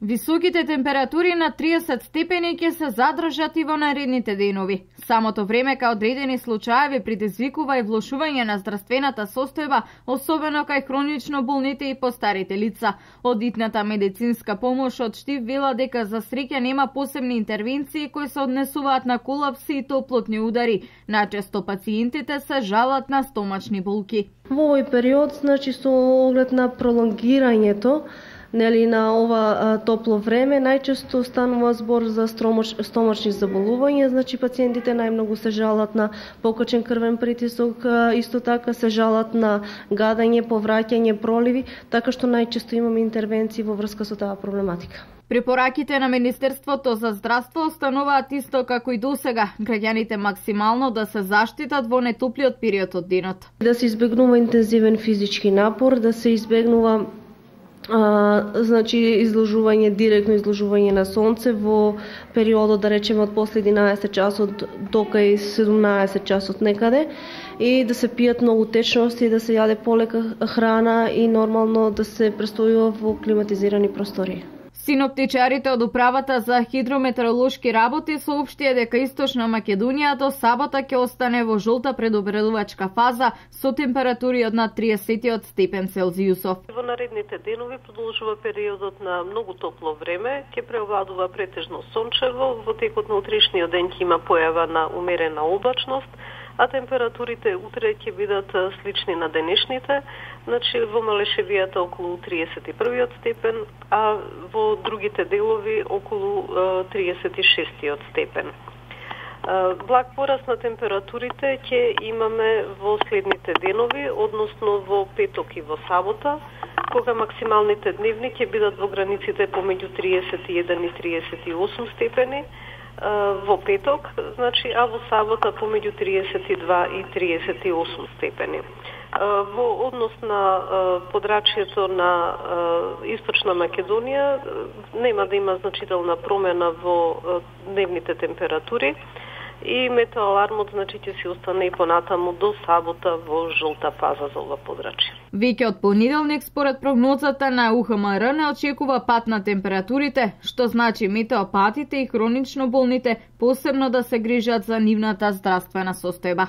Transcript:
Високите температури на 30 степени ќе се задржат и во наредните денови. Самото време кај одредени случаеви предизвикува и влошување на здравствената состојба, особено кај хронично болните и постарите лица. Одитната медицинска помош од Штив вела дека за среќа нема посебни интервенции кои се однесуваат на колапси и топлотни удари. Најчесто пациентите се жалат на стомачни болки. Во овој период, со оглед на пролонгирањето на ова топло време, најчесто станува збор за стомачни заболувања, пациентите најмногу се жалат на покачен крвен притисок, исто така се жалат на гадење, повраќање, проливи, така што најчесто имаме интервенции во врска со таа проблематика. Препораките на Министерството за здравство остануваат исто како и досега. Граѓаните максимално да се заштитат во нетоплиот период од денот. Да се избегнува интензивен физички напор, да се избегнува изложување, директно изложување на сонце во периодот, да речеме, од после 11 часот до кај 17 часот некаде, и да се пијат многу течности, да се јаде полека храна и нормално да се престојува во климатизирани простории. Синоптичарите од Управата за хидрометеоролошки работи соопштија дека Источна Македонија до сабота ќе остане во жолта предупредувачка фаза со температури од над 30 степен Целзиусов. Во наредните денови продолжува периодот на многу топло време, ќе преовладува претежно сончево, во текот на утрешниот ден ќе има појава на умерена облачност, а температурите утре ќе бидат слични на денешните, во Малешевијата околу 31 степен, а во другите делови околу 36 степен. Благ пораст на температурите ќе имаме во следните денови, односно во петок и во сабота, кога максималните дневни ќе бидат во границите помеѓу 31 и 38 степени, во петок, а во сабота помеѓу 32 и 38 степени. Во однос на подрачјето на Источна Македонија нема да има значителна промена во дневните температури и метеоалармот ќе се остане и понатаму до сабота во жолта фаза за ова подрачје. Веќе од понеделник, според прогнозата на УХМР, не очекува пат на температурите, што значи метеопатите и хронично болните посебно да се грижат за нивната здравствена состојба.